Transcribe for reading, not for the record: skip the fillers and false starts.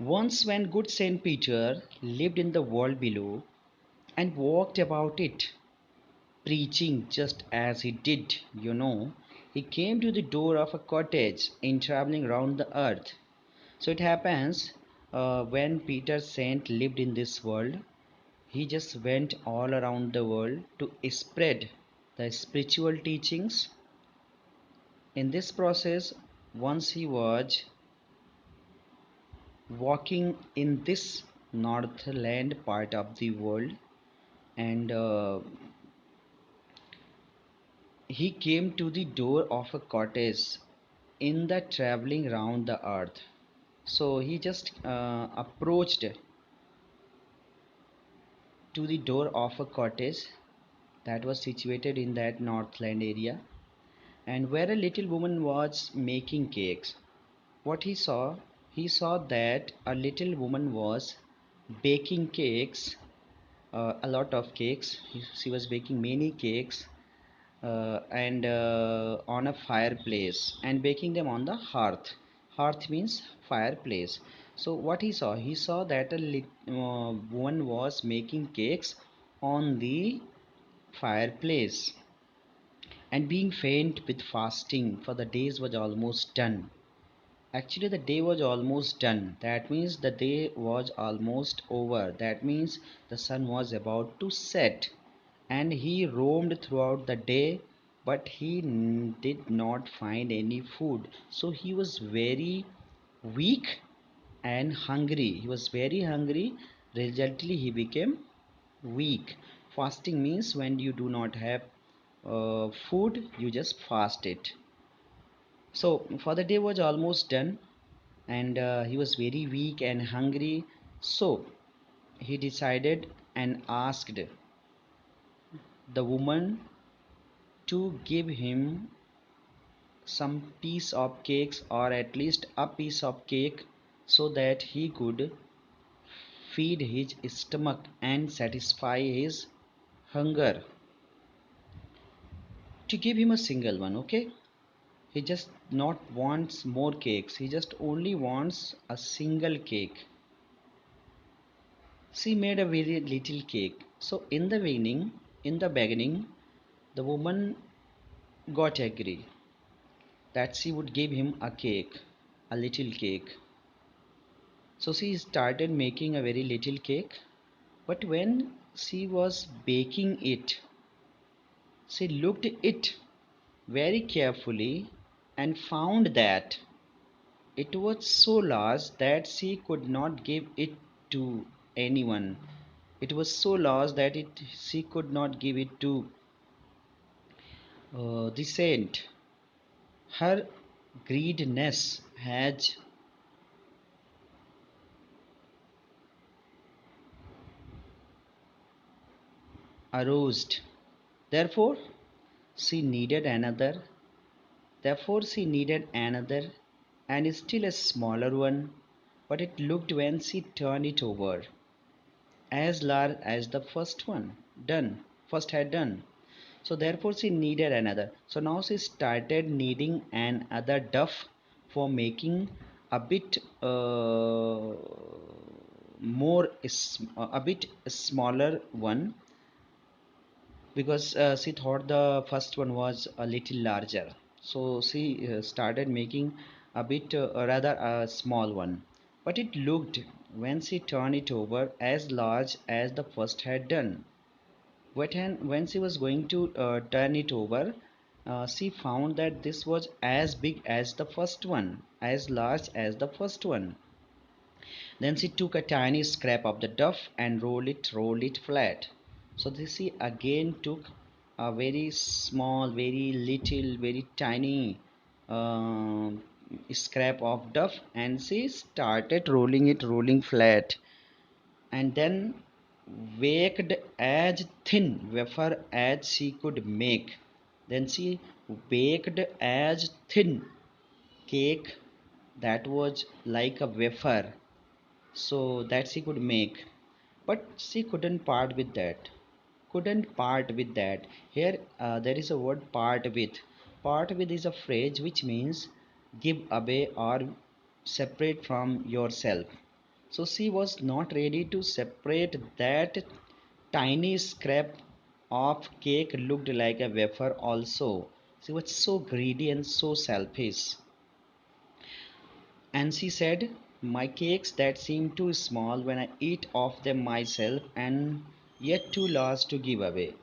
Once, when good Saint Peter lived in the world below and walked about it, preaching just as he did, he came to the door of a cottage in traveling round the earth. So it happens when Peter Saint lived in this world, he just went all around the world to spread the spiritual teachings. In this process, once he was walking in this northland part of the world, and he came to the door of a cottage in the traveling round the earth. So he just approached to the door of a cottage that was situated in that northland area, and where a little woman was making cakes. What he saw that a little woman was baking cakes, a lot of cakes. She was baking many cakes, and on a fireplace and baking them on the hearth. Hearth means fireplace. So what he saw that a woman was making cakes on the fireplace, and being faint with fasting, for the days was almost done. Actually, the day was almost done. That means the day was almost over. That means the sun was about to set. And he roamed throughout the day, but he did not find any food. So he was very weak and hungry. He was very hungry. Resultantly, he became weak. Fasting means when you do not have food, you just fast it. So for the day was almost done, and he was very weak and hungry. So he decided and asked the woman to give him some piece of cakes, or at least a piece of cake, so that he could feed his stomach and satisfy his hunger. To give him a single one, okay? He just not wants more cakes, he just only wants a single cake. She made a very little cake. So in the beginning, the woman got agree that she would give him a cake, a little cake. So she started making a very little cake. But when she was baking it, she looked it very carefully and found that it was so large that she could not give it to anyone. It was so large that she could not give it to the saint. Her greediness has aroused. Therefore, she needed another. Therefore, she needed another, and still a smaller one. But it looked, when she turned it over, as large as the first had done. So therefore she needed another. So now she started needing another duff for making a bit a bit smaller one, because she thought the first one was a little larger. So she started making a bit rather a small one, but it looked, when she turned it over, as large as the first had done. When she was going to turn it over, she found that this was as big as the first one, as large as the first one. Then she took a tiny scrap of the duff and rolled it flat. So this she again took a very small, very little, very tiny uh, scrap of duff, and she started rolling flat, and then baked as thin wafer as she could make. Then she baked as thin cake that was like a wafer, so that she could make. But she couldn't part with that. Couldn't part with that. Here there is a word part with. Part with is a phrase which means give away or separate from yourself. So she was not ready to separate that tiny scrap of cake looked like a wafer also. She was so greedy and so selfish. And she said, my cakes that seem too small when I eat of them myself and yet too large to give away.